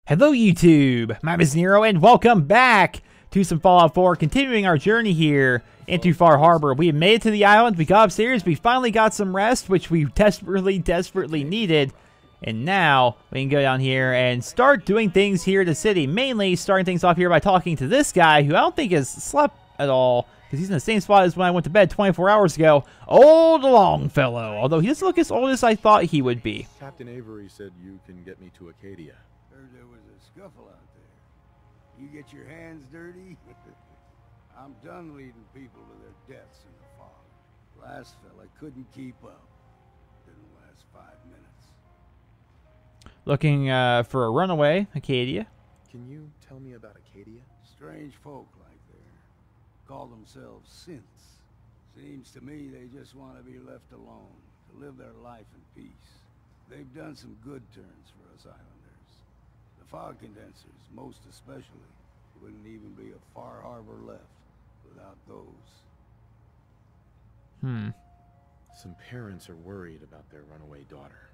Hello YouTube, my name is Nero and welcome back to some Fallout 4, continuing our journey here into Far Harbor. We have made it to the island, we got upstairs, we finally got some rest, which we desperately needed. And now we can go down here and start doing things here in the city. Mainly starting things off here by talking to this guy who I don't think has slept at all, because he's in the same spot as when I went to bed 24 hours ago. Old Longfellow, although he doesn't look as old as I thought he would be. Captain Avery said you can get me to Acadia. Heard there was a scuffle out there. You get your hands dirty? I'm done leading people to their deaths in the fog. Last fella couldn't keep up. Didn't last 5 minutes. Looking for a runaway, Acadia. Can you tell me about Acadia? Strange folk like there. Call themselves synths. Seems to me they just want to be left alone, to live their life in peace. They've done some good turns for us islanders. The fog condensers, most especially, wouldn't even be a Far Harbor left without those. Some parents are worried about their runaway daughter.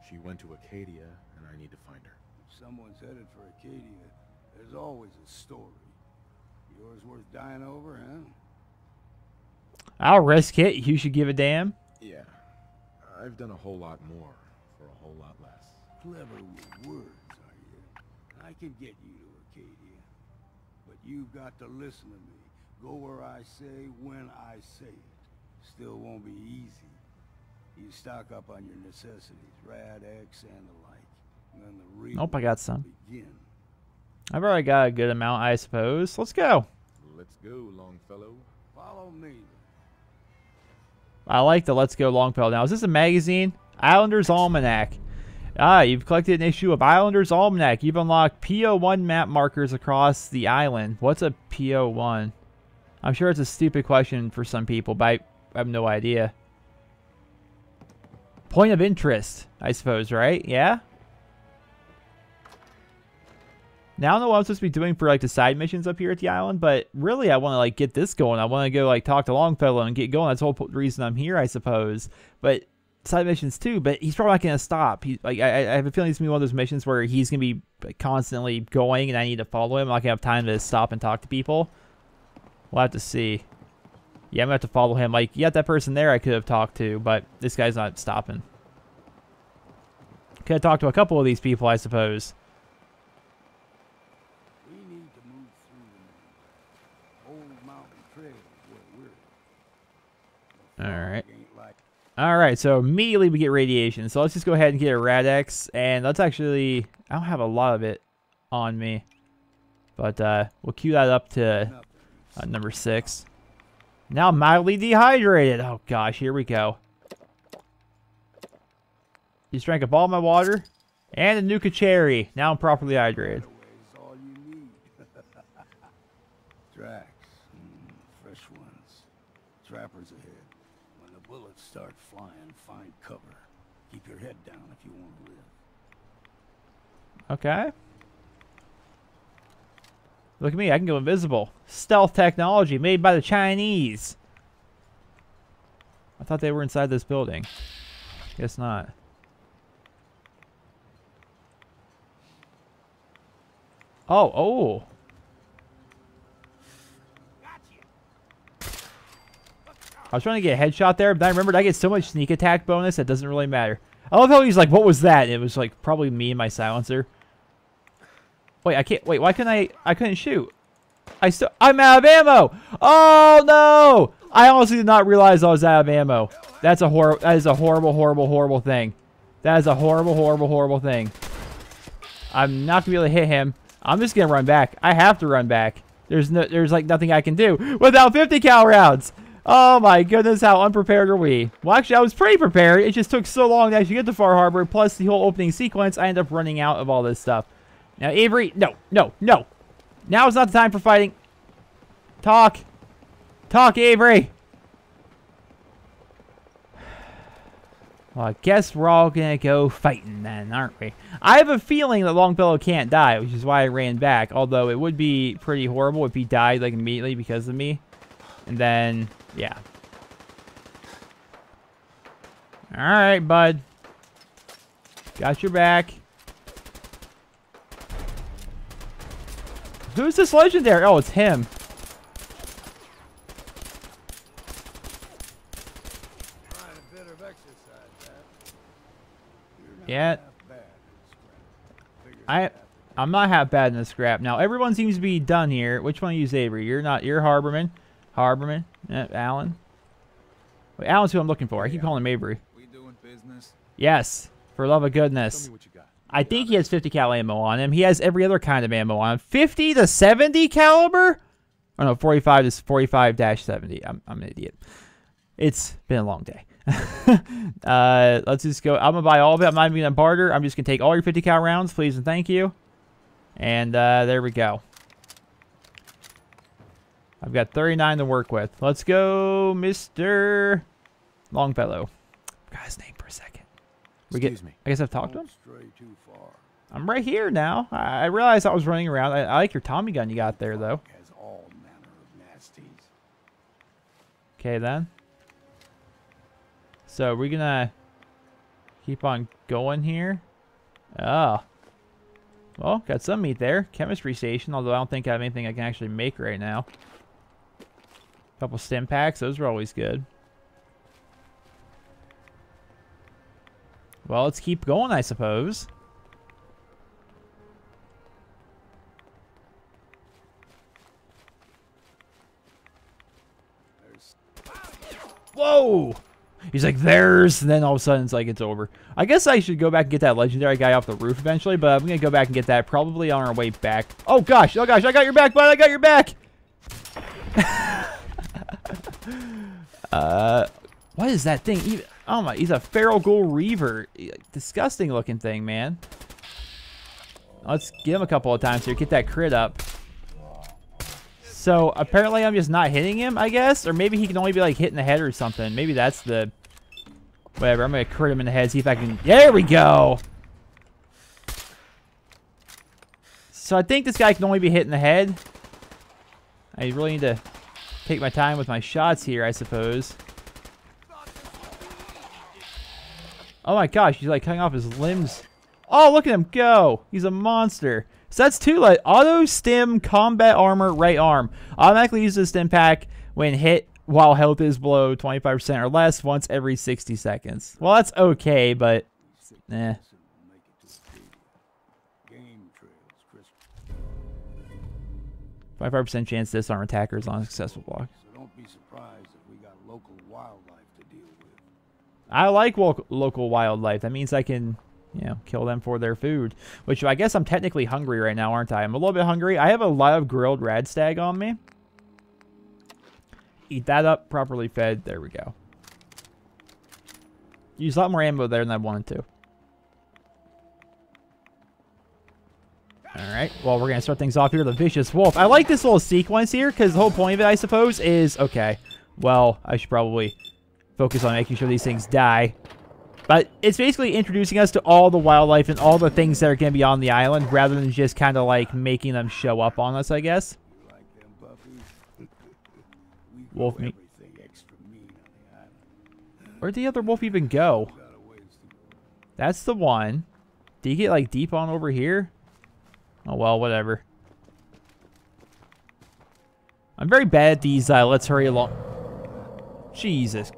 She went to Acadia, and I need to find her. If someone's headed for Acadia, there's always a story. Yours worth dying over, huh? I'll risk it. You should give a damn. Yeah, I've done a whole lot more for a whole lot less. Clever with words, are you? I can get you to Acadia. But you've got to listen to me. Go where I say, when I say it. Still won't be easy. You stock up on your necessities, Rad-X and the like. And then the real Nope, I got some. begin. I've already got a good amount, I suppose. Let's go. Let's go, Longfellow. Follow me. I like the Let's Go Longfellow. Now, is this a magazine? Islander's Almanac. Ah, you've collected an issue of Islander's Almanac. You've unlocked PO1 map markers across the island. What's a PO1? I'm sure it's a stupid question for some people, but I have no idea. Point of interest, I suppose, right? Yeah? Now, I don't know what I'm supposed to be doing for, like, the side missions up here at the island, but really, I want to, like, get this going. I want to go, like, talk to Longfellow and get going. That's the whole reason I'm here, I suppose. But side missions, too, but he's probably not going to stop. I have a feeling it's going to be one of those missions where he's going to be like, constantly going, and I need to follow him. I'm not going to have time to stop and talk to people. We'll have to see. Yeah, I'm going to have to follow him. Like, yeah, that person there I could have talked to, but this guy's not stopping. Could have talked to a couple of these people, I suppose. We need to move through the old mountain trail where we're. Alright. Ain't like Alright, so immediately we get radiation. So let's just go ahead and get a Rad-X. And let's actually... I don't have a lot of it on me. But we'll queue that up to number 6. Now I'm mildly dehydrated. Oh gosh, here we go. Just drank up all my water. And a Nuka Cherry. Now I'm properly hydrated. is all you need. Tracks. Fresh ones. Trappers ahead. When the bullets start flying, find cover. Keep your head down if you want to live. Okay. Look at me, I can go invisible. Stealth technology made by the Chinese. I thought they were inside this building. Guess not. Oh. I was trying to get a headshot there, but I remembered I get so much sneak attack bonus that doesn't really matter. I love how he's like, what was that? And it was like probably me and my silencer. Wait, I can't. Wait, why couldn't I couldn't shoot. I'm out of ammo. Oh no! I honestly did not realize I was out of ammo. That is a horrible thing. That is a horrible thing. I'm not gonna be able to hit him. I'm just gonna run back. I have to run back. There's like nothing I can do without 50 cal rounds. Oh my goodness, how unprepared are we? Well, actually, I was pretty prepared. It just took so long to actually get to Far Harbor. Plus, the whole opening sequence, I ended up running out of all this stuff. Now, Avery, no. Now is not the time for fighting. Talk, Avery. Well, I guess we're all gonna go fighting then, aren't we? I have a feeling that Longfellow can't die, which is why I ran back. Although it would be pretty horrible if he died like immediately because of me. And then, yeah. All right, bud. Got your back. Who's this legendary? Oh, it's him. Trying a bit of exercise, Dad. You're not Yeah. half bad in scrap. I'm not half bad in the scrap. Now everyone seems to be done here. Which one of you is Avery? You're not. You're Harborman. Harborman. Alan. Wait, Alan's who I'm looking for. I keep calling him Avery. We doing business? Yes. For love of Tell goodness. me what you got. I think he has 50 cal ammo on him. He has every other kind of ammo on him. 50 to 70 caliber? Oh no, 45 to 45-70. I'm an idiot. It's been a long day. Let's just go. I'm gonna buy all of it. I'm not even gonna barter. I'm just gonna take all your 50 cal rounds, please and thank you. And there we go. I've got 39 to work with. Let's go, Mr. Longfellow. Forgot his name for a second. Excuse me. I guess I've talked to him. Don't stray too far. I'm right here now. I realized I was running around. I like your Tommy gun you got there, though. Has all manner of nasties. Okay, then. So, we're gonna keep on going here. Oh. Well, got some meat there. Chemistry station, although I don't think I have anything I can actually make right now. Couple stim packs. Those are always good. Well, let's keep going, I suppose. Whoa! He's like, there's, and then all of a sudden it's like it's over. I guess I should go back and get that legendary guy off the roof eventually, but I'm gonna go back and get that probably on our way back. Oh gosh, I got your back, bud, I got your back! What is that thing? Even, oh my, he's a feral ghoul reaver. Disgusting looking thing, man. Let's get him a couple of times here, get that crit up. So apparently I'm just not hitting him, I guess, or maybe he can only be like hit in the head or something. Maybe that's the whatever. I'm gonna crit him in the head, see if I can. There we go. So I think this guy can only be hit in the head. I really need to take my time with my shots here, I suppose. Oh my gosh, he's like cutting off his limbs. Oh, look at him go. He's a monster. So that's two, like, auto stim combat armor right arm. Automatically uses stim pack when hit while health is below 25% or less once every 60 seconds. Well, that's okay, but eh. 25% chance to disarm attackers on a successful block. So don't be surprised if we got local wildlife to deal with. I like local wildlife. That means I can, you know, kill them for their food. Which I guess I'm technically hungry right now, aren't I? I'm a little bit hungry. I have a lot of grilled radstag on me. Eat that up, properly fed. There we go. Use a lot more ammo there than I wanted to. Alright, well, we're going to start things off here with a Vicious Wolf. I like this little sequence here, because the whole point of it, I suppose, is, okay, well, I should probably focus on making sure these things die. But it's basically introducing us to all the wildlife and all the things that are going to be on the island, rather than just kind of, like, making them show up on us, I guess. You like them puppies? We Wolf grow meat. everything extra mean on the island. Where'd the other wolf even go? Got a ways to go. That's the one. Did you get, like, deep on over here? Oh, well, whatever. I'm very bad at these, let's hurry along. Jesus.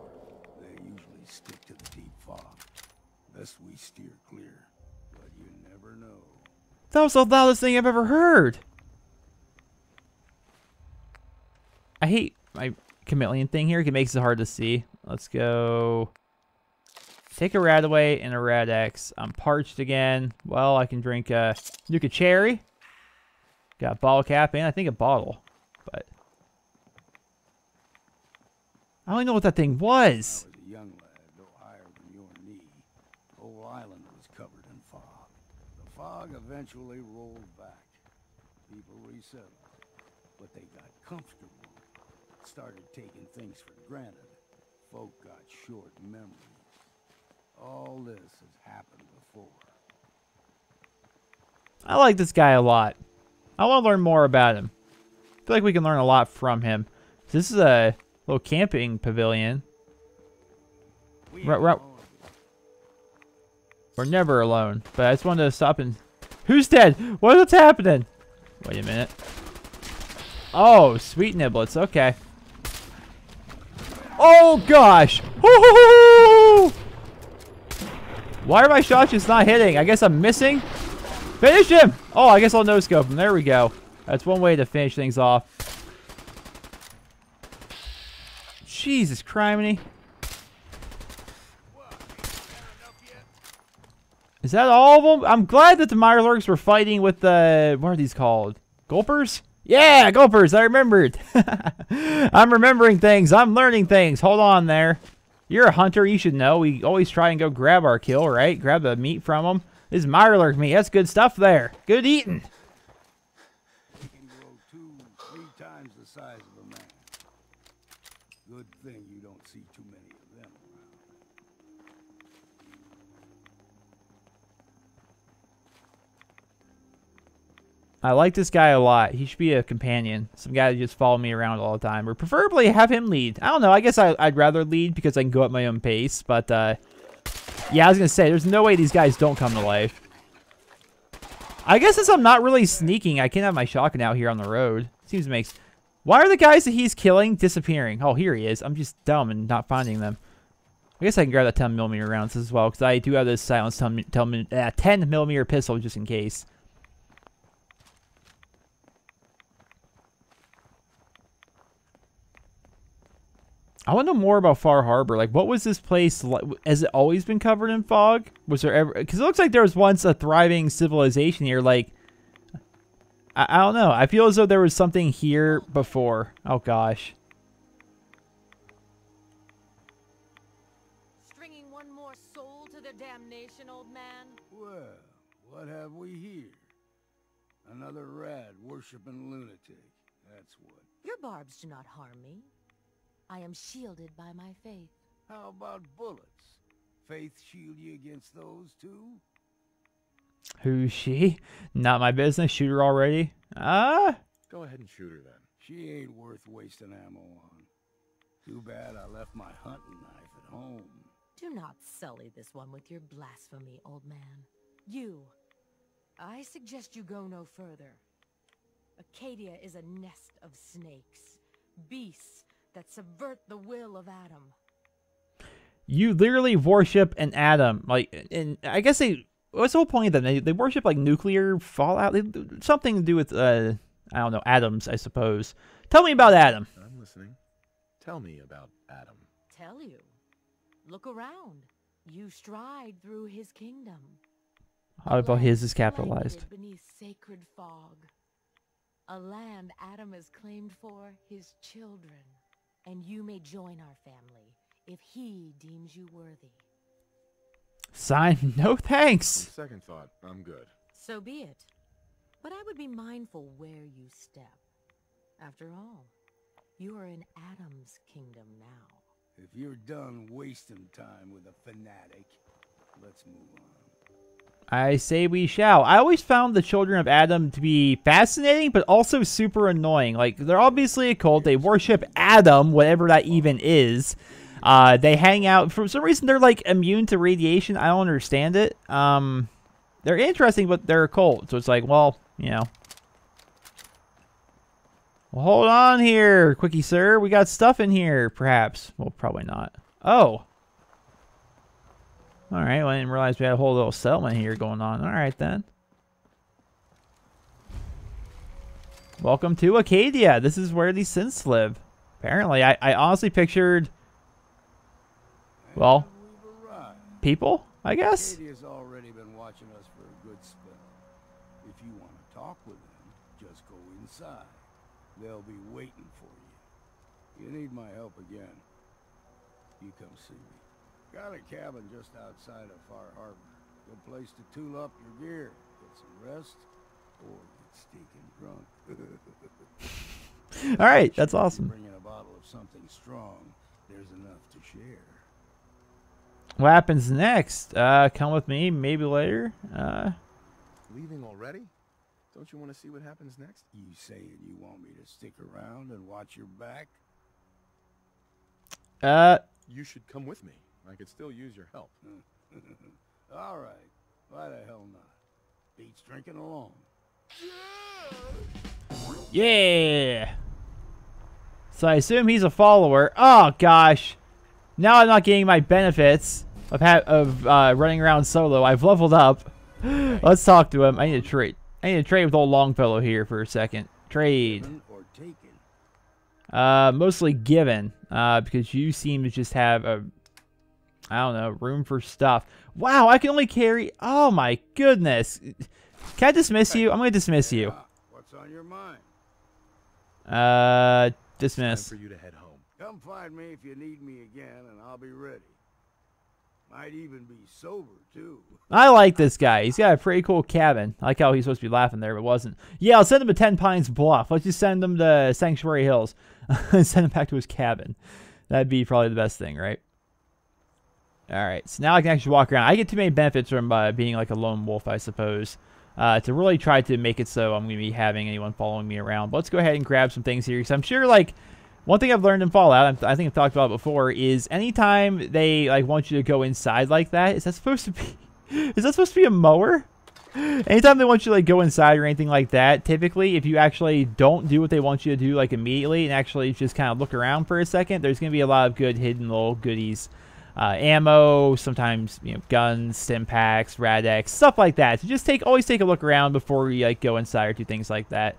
They usually stick to the deep fog. Best we steer clear, but you never know. That was the loudest thing I've ever heard. I hate my chameleon thing here. It makes it hard to see. Let's go. Take a Radaway and a Rad-X. I'm parched again. Well, I can drink Nuka Cherry. Got a bottle cap and I think a bottle. But I don't know what that thing was. I was a young lad, no higher than your knee. The whole island was covered in fog. The fog eventually rolled back. People resettled, but they got comfortable. Started taking things for granted. Folk got short memories. All this has happened before. I like this guy a lot. I want to learn more about him. I feel like we can learn a lot from him. This is a little camping pavilion. We're never alone. But I just wanted to stop and... Who's dead? What's happening? Wait a minute. Oh, sweet niblets. Okay. Oh, gosh. Woo-hoo-hoo! Why are my shots just not hitting? I guess I'm missing. Finish him! Oh, I guess I'll no-scope him. There we go. That's one way to finish things off. Jesus criminy. Is that all of them? I'm glad that the Mirelurks were fighting with the... What are these called? Gulpers? Yeah, Gulpers. I remembered. I'm remembering things. I'm learning things. Hold on there. You're a hunter. You should know. We always try and go grab our kill, right? Grab the meat from them. This is Mirelurk meat. That's good stuff there. Good eating. They can grow 2-3 times the size of a man. Good thing you don't see too many of them around. I like this guy a lot. He should be a companion. Some guy that just follow me around all the time. Or preferably have him lead. I don't know. I guess I'd rather lead because I can go at my own pace. But, yeah, I was going to say, there's no way these guys don't come to life. I guess since I'm not really sneaking, I can't have my shotgun out here on the road. Seems to make... Why are the guys that he's killing disappearing? Oh, here he is. I'm just dumb and not finding them. I guess I can grab that 10mm rounds as well, because I do have this silenced 10mm pistol just in case. I want to know more about Far Harbor. Like, what was this place like? Has it always been covered in fog? Was there ever... Because it looks like there was once a thriving civilization here. Like, I don't know. I feel as though there was something here before. Oh, gosh. Stringing one more soul to their damnation, old man? Well, what have we here? Another rad worshipping lunatic. That's what. Your barbs do not harm me. I am shielded by my faith. How about bullets? Faith shield you against those too? Who's she? Not my business. Shoot her already? Go ahead and shoot her then. She ain't worth wasting ammo on. Too bad I left my hunting knife at home. Do not sully this one with your blasphemy, old man. You. I suggest you go no further. Acadia is a nest of snakes. Beasts that subvert the will of Adam. You literally worship an atom. Like, and I guess they... What's the whole point of them? They worship, like, nuclear fallout? Something to do with, I don't know, atoms, I suppose. Tell me about Adam. I'm listening. Tell me about Adam. Tell you. Look around. You stride through his kingdom. How about his is Land capitalized? blanketed beneath sacred fog. A land Adam has claimed for his children. And you may join our family if he deems you worthy. Sign, no thanks. Second thought, I'm good. So be it. But I would be mindful where you step. After all, you are in Adam's kingdom now. If you're done wasting time with a fanatic, let's move on. I say we shall. I always found the children of Adam to be fascinating, but also super annoying. Like, they're obviously a cult. They worship Adam, whatever that even is. They hang out. For some reason, they're, like, immune to radiation. I don't understand it. They're interesting, but they're a cult. So it's like, well, you know. Well, hold on here, quickie sir. We got stuff in here, perhaps. Well, probably not. Oh. All right, well, I didn't realize we had a whole little settlement here going on. All right, then. Welcome to Acadia. This is where these synths live. Apparently, I honestly pictured, well, people, I guess. Acadia's already been watching us for a good spell. If you want to talk with them, just go inside. They'll be waiting for you. You need my help again, you come see me. Got a cabin just outside of Far Harbor. Good place to tool up your gear, get some rest, or get stinking drunk. All right, that's awesome. Bring in a bottle of something strong. There's enough to share. What happens next? Come with me, maybe later. Leaving already? Don't you want to see what happens next? You saying you want me to stick around and watch your back? You should come with me. I could still use your help. All right. Why the hell not? Beats drinking alone. Yeah. So I assume he's a follower. Oh, gosh. Now I'm not getting my benefits of running around solo. I've leveled up. Let's talk to him. I need to trade. I need to trade with old Longfellow here for a second. Trade. Mostly given. Because you seem to just have a... I don't know, room for stuff. Wow, I can only carry... Oh, my goodness. Can I dismiss you? I'm going to dismiss you. What's on your mind? Dismiss. Time for you to head home. Come find me if you need me again, and I'll be ready. Might even be sober, too. I like this guy. He's got a pretty cool cabin. I like how he's supposed to be laughing there, but wasn't. Yeah, I'll send him to 10 Pines Bluff. Let's just send him to Sanctuary Hills. Send him back to his cabin. That'd be probably the best thing, right? Alright, so now I can actually walk around. I get too many benefits from being like a lone wolf, I suppose. To really try to make it so I'm going to be having anyone following me around. But let's go ahead and grab some things here. Because I'm sure, like, one thing I've learned in Fallout, I think I've talked about it before, is anytime they, like, want you to go inside like that, is that supposed to be... Is that supposed to be a mower? Anytime they want you to, like, go inside or anything like that, typically, if you actually don't do what they want you to do, like, immediately, and actually just kind of look around for a second, there's going to be a lot of good hidden little goodies. Ammo, sometimes, you know, guns, stim packs, Rad-X, stuff like that. So just always take a look around before you, like, go inside or do things like that.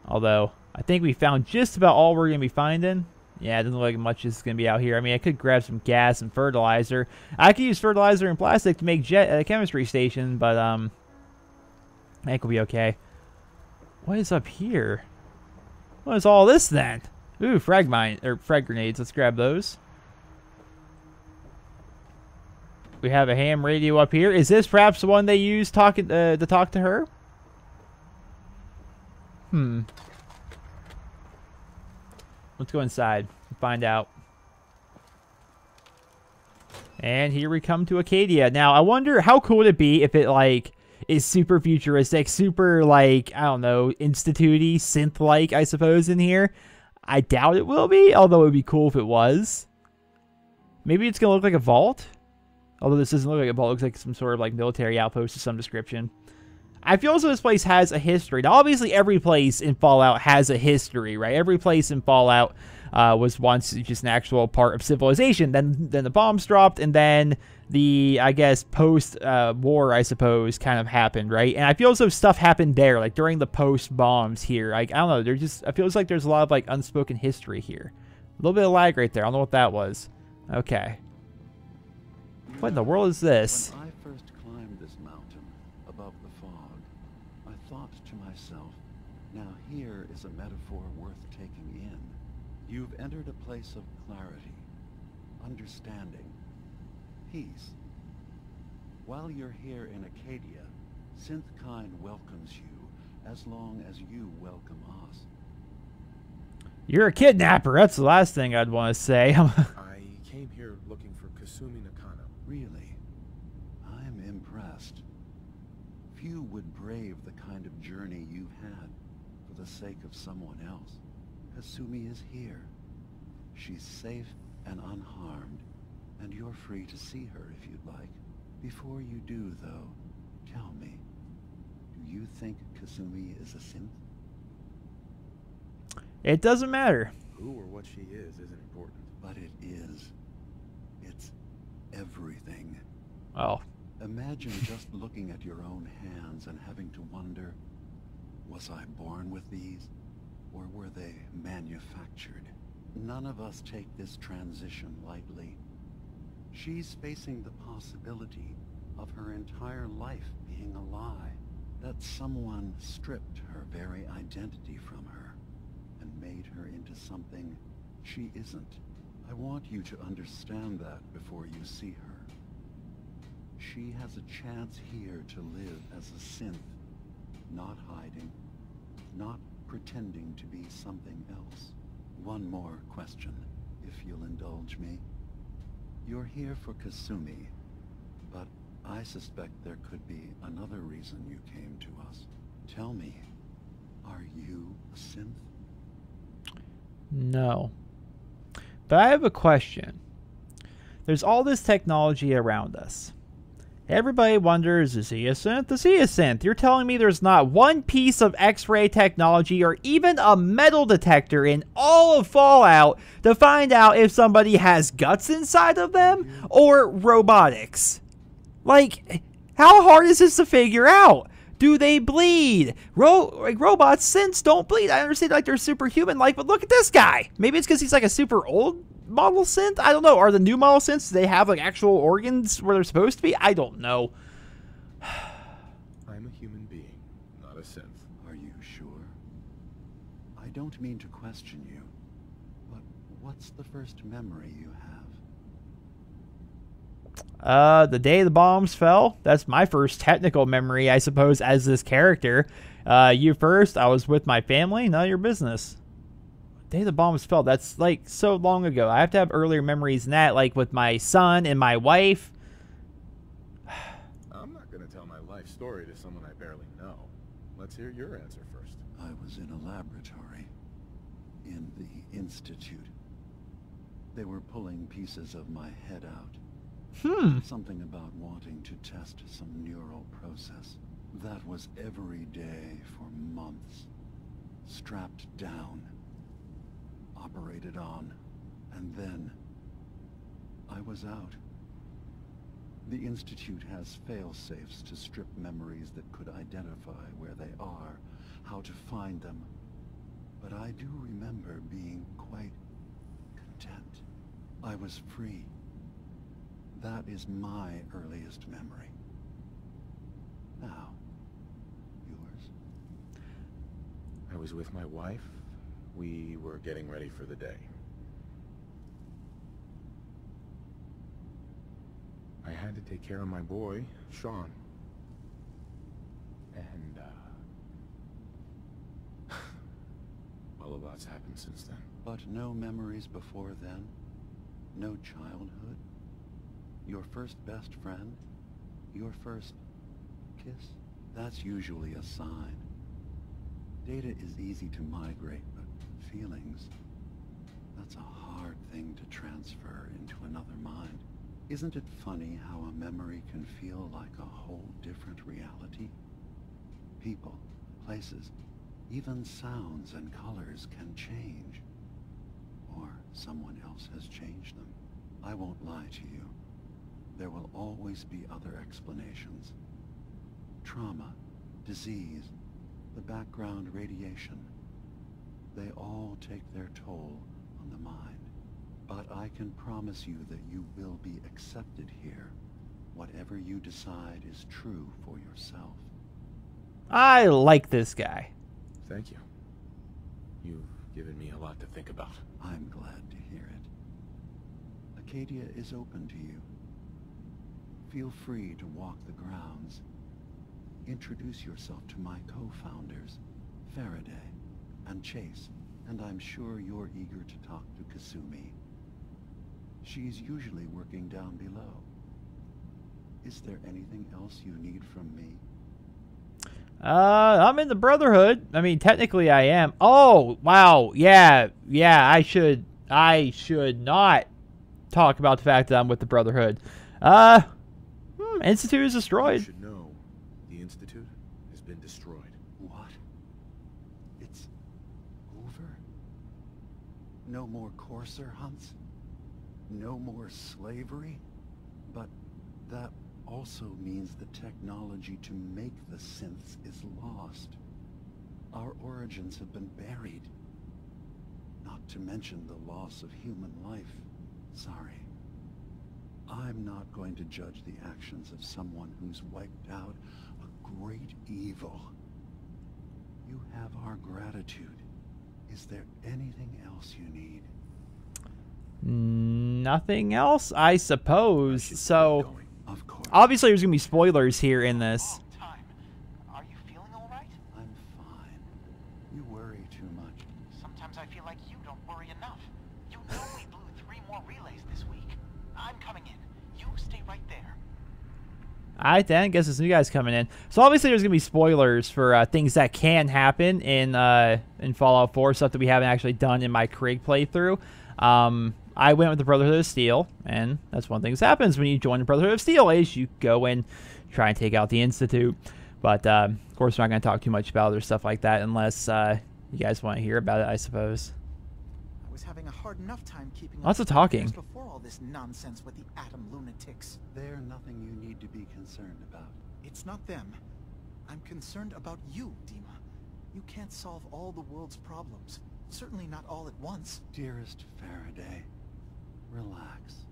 Although, I think we found just about all we're going to be finding. Yeah, it doesn't look like much is going to be out here. I mean, I could grab some gas and fertilizer. I could use fertilizer and plastic to make chemistry station, but, I think we'll be okay. What is up here? What is all this, then? Ooh, frag grenades. Let's grab those. We have a ham radio up here. Is this perhaps the one they use to talk to her? Let's go inside and find out. And here we come to Acadia. Now, I wonder how cool would it be if it, like, is super futuristic, super, like, I don't know, institute-y, synth-like, I suppose, in here. I doubt it will be, although it would be cool if it was. Maybe it's going to look like a vault? Although this doesn't look like a vault, it looks like some sort of, like, military outpost of some description. I feel also this place has a history. Now, obviously, every place in Fallout has a history, right? Every place in Fallout was once just an actual part of civilization. Then the bombs dropped, and then the, I guess, post-war, I suppose, kind of happened, right? And I feel as though stuff happened there, like, during the post-bombs here. Like, I don't know, there's just, I feel like there's a lot of, like, unspoken history here. A little bit of lag right there. I don't know what that was. Okay. What in the world is this? When I first climbed this mountain above the fog, I thought to myself, now here is a metaphor worth taking in. You've entered a place of clarity, understanding, peace. While you're here in Acadia, Synthkind welcomes you as long as you welcome us. You're a kidnapper. That's the last thing I'd want to say. I came here looking for Kasumi Nakano. Really? I'm impressed. Few would brave the kind of journey you've had for the sake of someone else. Kasumi is here. She's safe and unharmed, and you're free to see her if you'd like. Before you do, though, tell me, do you think Kasumi is a synth? It doesn't matter. Who or what she is isn't important. But it is. It's everything. Oh. Imagine just looking at your own hands and having to wonder, was I born with these, or were they manufactured? None of us take this transition lightly. She's facing the possibility of her entire life being a lie, that someone stripped her very identity from her and made her into something she isn't. I want you to understand that before you see her. She has a chance here to live as a synth, not hiding, not pretending to be something else. One more question, if you'll indulge me. You're here for Kasumi, but I suspect there could be another reason you came to us. Tell me, are you a synth? No. But I have a question. There's all this technology around us. Everybody wonders, is he a synth? Is he a synth? You're telling me there's not one piece of X-ray technology or even a metal detector in all of Fallout to find out if somebody has guts inside of them or robotics? Like, how hard is this to figure out? Do they bleed? Robots, synths don't bleed. I understand like they're superhuman-like, but look at this guy. Maybe it's because he's like a super old model synth? I don't know. Are the new model synths, do they have like actual organs where they're supposed to be? I don't know. I'm a human being, not a synth. Are you sure? I don't mean to question you, but what's the first memory you have? The day the bombs fell. That's my first technical memory, I suppose, as this character. You first. I was with my family. None of your business. Day the bombs fell. That's like so long ago. I have to have earlier memories than that, like with my son and my wife. I'm not going to tell my life story to someone I barely know. Let's hear your answer first. I was in a laboratory. In the Institute. They were pulling pieces of my head out. Something about wanting to test some neural process. That was every day for months. Strapped down. Operated on. And then I was out. The Institute has fail-safes to strip memories that could identify where they are, how to find them. But I do remember being quite content. I was free. That is my earliest memory. Now, yours. I was with my wife. We were getting ready for the day. I had to take care of my boy, Sean. And, well, a lot's happened since then. But no memories before then? No childhood? Your first best friend? Your first kiss? That's usually a sign. Data is easy to migrate, but feelings, that's a hard thing to transfer into another mind. Isn't it funny how a memory can feel like a whole different reality? People, places, even sounds and colors can change. Or someone else has changed them. I won't lie to you. There will always be other explanations. Trauma, disease, the background radiation. They all take their toll on the mind. But I can promise you that you will be accepted here. Whatever you decide is true for yourself. I like this guy. Thank you. You've given me a lot to think about. I'm glad to hear it. Acadia is open to you. Feel free to walk the grounds. Introduce yourself to my co-founders, Faraday and Chase, and I'm sure you're eager to talk to Kasumi. She's usually working down below. Is there anything else you need from me? I'm in the Brotherhood. I mean, technically I am. Oh, wow. Yeah, I should not talk about the fact that I'm with the Brotherhood. Institute is You destroyed. should know, the Institute has been destroyed. What? It's over? No more courser hunts? No more slavery? But that also means the technology to make the synths is lost. Our origins have been buried. Not to mention the loss of human life. Sorry. I'm not going to judge the actions of someone who's wiped out a great evil. You have our gratitude. Is there anything else you need? Nothing else, I suppose. So, Of course. obviously there's going to be spoilers here in this. Time. Are you feeling all right? I'm fine. You worry too much. Sometimes I feel like you don't worry enough. You know we blew 3 more relays this week. I'm coming in. You stay right there. Alright then, guess there's new guys coming in. So obviously there's going to be spoilers for things that can happen in Fallout 4, stuff that we haven't actually done in my Craig playthrough. I went with the Brotherhood of Steel, and that's one thing that happens when you join the Brotherhood of Steel is you go and try and take out the Institute. But, of course, we're not going to talk too much about other stuff like that unless you guys want to hear about it, I suppose. I was having a hard enough time keeping Lots up of talking. before all this nonsense with the atom lunatics. They're nothing you need to be concerned about. It's not them. I'm concerned about you, Dima. You can't solve all the world's problems. Certainly not all at once. Dearest Faraday, relax.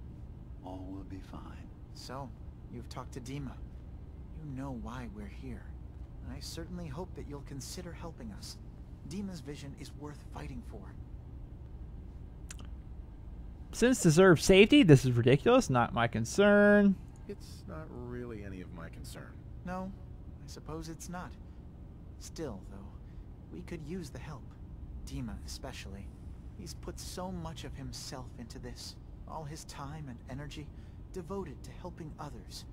All will be fine. So, you've talked to Dima. You know why we're here. I certainly hope that you'll consider helping us. Dima's vision is worth fighting for. Synths deserve safety. This is ridiculous. Not my concern. It's not really any of my concern. No, I suppose it's not. Still, though, we could use the help. Dima especially. He's put so much of himself into this. All his time and energy devoted to helping others.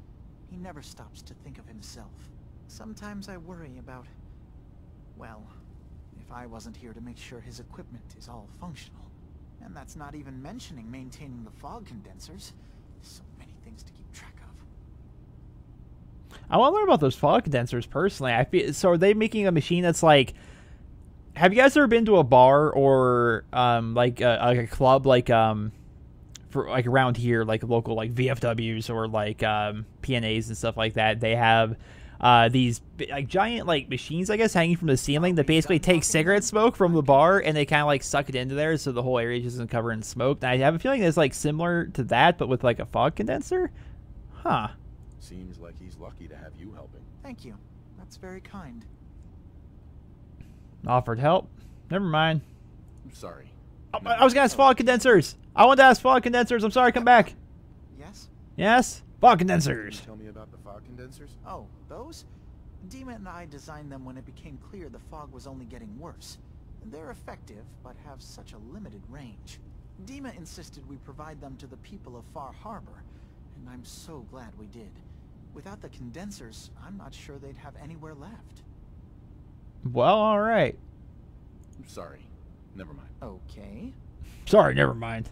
He never stops to think of himself. Sometimes I worry about... well, if I wasn't here to make sure his equipment is all functional. And that's not even mentioning maintaining the fog condensers. So many things to keep track of. I want to learn about those fog condensers personally. I feel so. Are they making a machine that's like? Have you guys ever been to a bar or like a club like for like around here, like local like VFWs or like PNAs and stuff like that? They have these like giant like machines, I guess, hanging from the ceiling that basically take cigarette smoke from the bar and they kind of like suck it into there, so the whole area just isn't covered in smoke. And I have a feeling it's like similar to that, but with like a fog condenser. Huh. Seems like he's lucky to have you helping. Thank you. That's very kind. Offered help. Never mind. I'm sorry. I was gonna ask fog condensers. I wanted to ask fog condensers. I'm sorry. Come back. Yes? Yes. Fog Can condensers. you tell me about the fog condensers? Oh, those? Dima and I designed them when it became clear the fog was only getting worse. They're effective, but have such a limited range. Dima insisted we provide them to the people of Far Harbor, and I'm so glad we did. Without the condensers, I'm not sure they'd have anywhere left. Well, all right. I'm sorry. Never mind. Okay. Sorry, never mind.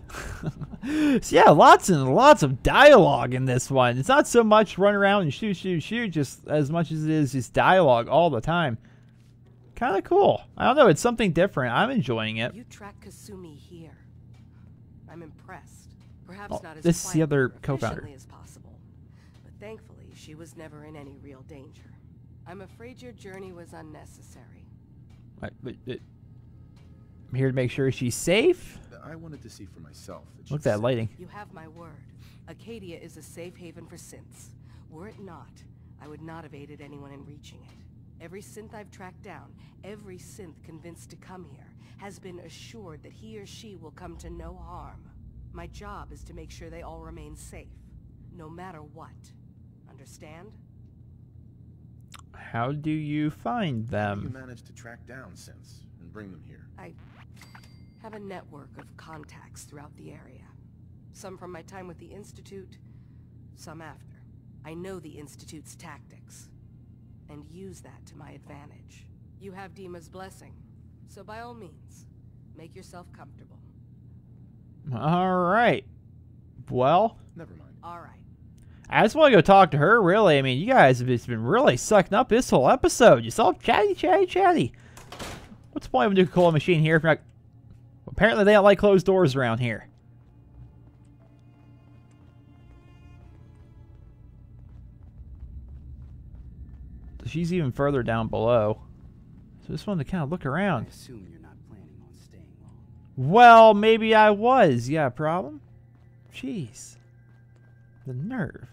So yeah, lots and lots of dialogue in this one. It's not so much run around and shoot, shoot, shoot, just as much as it is just dialogue all the time. Kind of cool. I don't know. It's something different. I'm enjoying it. You track Kasumi here. I'm impressed. Perhaps Oh, not as this is the quietly other or co-founder. efficiently as possible, but thankfully she was never in any real danger. I'm afraid your journey was unnecessary. I'm here to make sure she's safe. I wanted to see for myself. That Look at she's that safe. lighting. You have my word. Acadia is a safe haven for synths. Were it not, I would not have aided anyone in reaching it. Every synth I've tracked down, every synth convinced to come here, has been assured that he or she will come to no harm. My job is to make sure they all remain safe, no matter what. Understand? How do you find How do you them? manage to track down synths and bring them here? I have a network of contacts throughout the area. Some from my time with the Institute, some after. I know the Institute's tactics, and use that to my advantage. You have Dima's blessing, so by all means, make yourself comfortable. All right. Well, Never mind. All right. I just want to go talk to her, really. I mean, you guys have just been really sucking up this whole episode. Just all chatty, chatty, chatty. What's the point of a Nuka-Cola machine here if you're not... Apparently they don't like closed doors around here. So she's even further down below. So just wanted to kind of look I around. assume you're not planning on staying long. Well, maybe I was. You got a problem? Jeez. The nerve.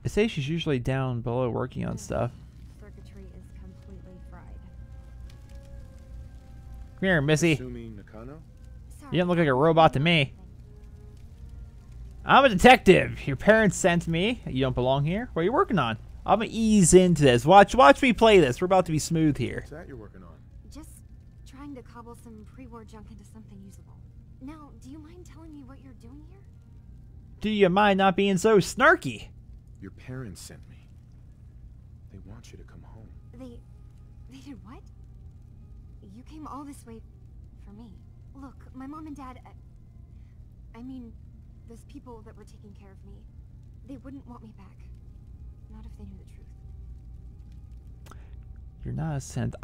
It says she's usually down below working on stuff. Circuitry is completely fried. Come here, Missy. Kasumi Nakano? Sorry, You don't look like a robot to me. I'm a detective. Your parents sent me. You don't belong here. What are you working on? I'm gonna ease into this. Watch me play this. We're about to be smooth here. What's that you're working on? just trying to cobble some pre-war junk into something usable. Now, do you mind telling me what you're doing here? Do you mind not being so snarky? Your parents sent me. They want you to come home. They did what? You came all this way for me. Look, my mom and dad... I mean, those people that were taking care of me, they wouldn't want me back. Not if they knew the truth. You're not a synth.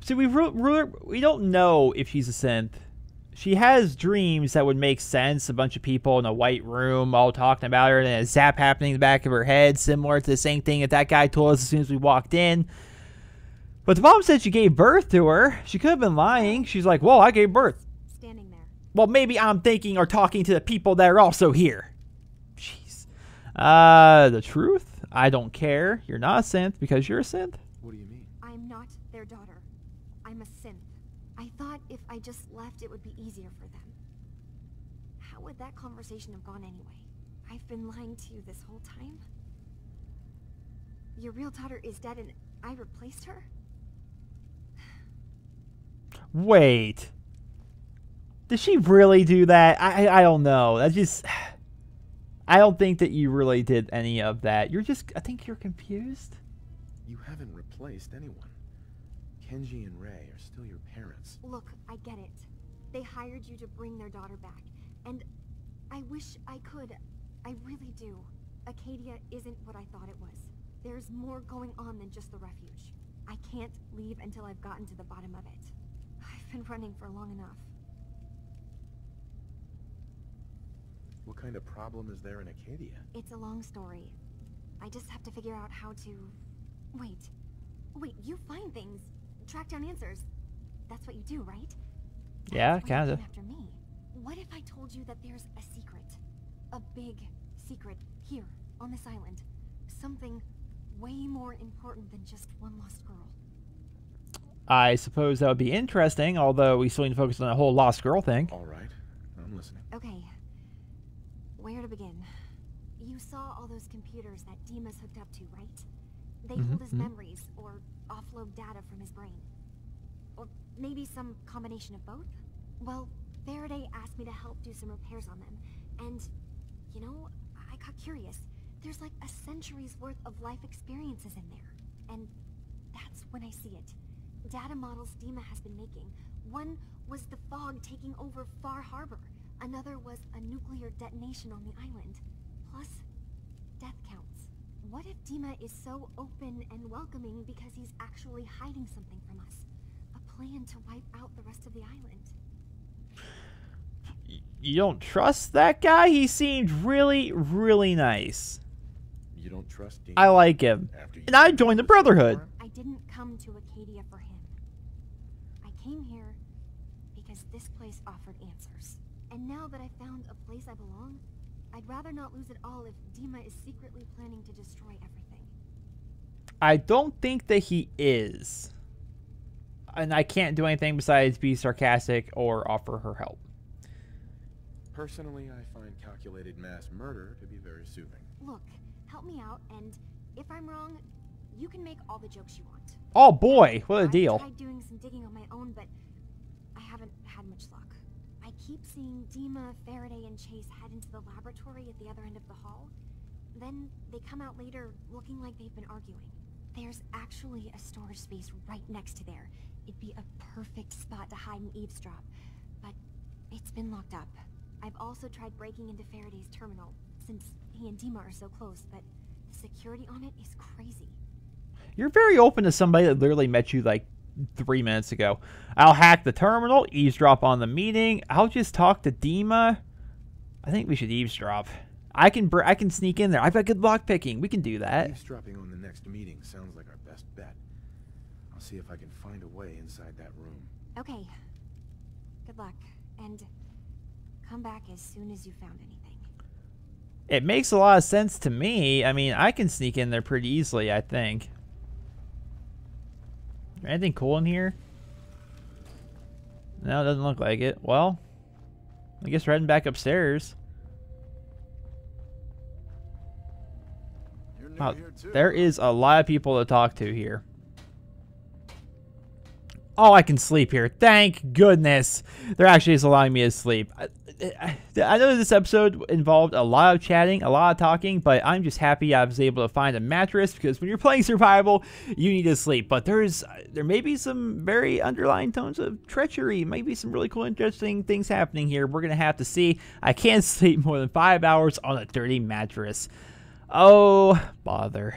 See, we don't know if she's a synth. She has dreams that would make sense. A bunch of people in a white room all talking about her, and a zap happening in the back of her head, similar to the same thing that guy told us as soon as we walked in. But the mom said she gave birth to her. She could have been lying. She's like, "Whoa, I gave birth." Standing there. Well, maybe I'm thinking or talking to the people that are also here. Jeez. The truth? I don't care. You're not a synth because you're a synth. What do you mean? I'm not their daughter. I'm a synth. I thought if I just left, it would be easier for them. How would that conversation have gone anyway? I've been lying to you this whole time? Your real daughter is dead and I replaced her? Wait. Did she really do that? I don't know. That just... I don't think that you really did any of that. You're just... I think you're confused. You haven't replaced anyone. Kenji and Ray are still your parents. Look, I get it. They hired you to bring their daughter back. And I wish I could. I really do. Acadia isn't what I thought it was. There's more going on than just the refuge. I can't leave until I've gotten to the bottom of it. I've been running for long enough. What kind of problem is there in Acadia? It's a long story. I just have to figure out how to... Wait, you find things. Track down answers. That's what you do, right? Yeah, That's why you kinda. came after me. What if I told you that there's a secret? A big secret here, on this island. Something way more important than just one lost girl. I suppose that would be interesting, although we still need to focus on the whole lost girl thing. All right, I'm listening. Okay. Where to begin? You saw all those computers that Dima's hooked up to, right? They hold his memories, or offload data from his brain. Or maybe some combination of both? Well, Faraday asked me to help do some repairs on them, and, you know, I got curious. There's like a century's worth of life experiences in there, and that's when I see it. Data models Dima has been making. One was the fog taking over Far Harbor. Another was a nuclear detonation on the island. Plus, death counts. What if Dima is so open and welcoming because he's actually hiding something from us? A plan to wipe out the rest of the island. You don't trust that guy? He seemed really, really nice. You don't trust Dean? I like him. After you And I joined the Brotherhood. I didn't come to Acadia for him. I came here because this place offered answers. And now that I found a place I belong, I'd rather not lose it all if Dima is secretly planning to destroy everything. I don't think that he is. And I can't do anything besides be sarcastic or offer her help. Personally, I find calculated mass murder to be very soothing. Look, help me out, and if I'm wrong, you can make all the jokes you want. Oh boy, what a deal. I've tried doing some digging on my own, but I haven't had much luck. I keep seeing Dima, Faraday, and Chase head into the laboratory at the other end of the hall. Then they come out later looking like they've been arguing. There's actually a storage space right next to there. It'd be a perfect spot to hide and eavesdrop, but it's been locked up. I've also tried breaking into Faraday's terminal, since he and Dima are so close, but the security on it is crazy. You're very open to somebody that literally met you like 3 minutes ago. I'll hack the terminal, eavesdrop on the meeting. I'll just talk to Dima. I think we should eavesdrop. I can sneak in there. I've got good lock picking. We can do that. Eavesdropping on the next meeting sounds like our best bet. I'll see if I can find a way inside that room. Okay. Good luck, and come back as soon as you found anything. It makes a lot of sense to me. I mean, I can sneak in there pretty easily, I think. Anything cool in here? No, it doesn't look like it. Well, I guess we're heading back upstairs. Wow, there is a lot of people to talk to here. Oh, I can sleep here. Thank goodness. They're actually just allowing me to sleep. I know this episode involved a lot of chatting, a lot of talking, but I'm just happy I was able to find a mattress, because when you're playing survival, you need to sleep. But there may be some very underlying tones of treachery, maybe some really cool, interesting things happening here. We're going to have to see. I can't sleep more than 5 hours on a dirty mattress. Oh, bother.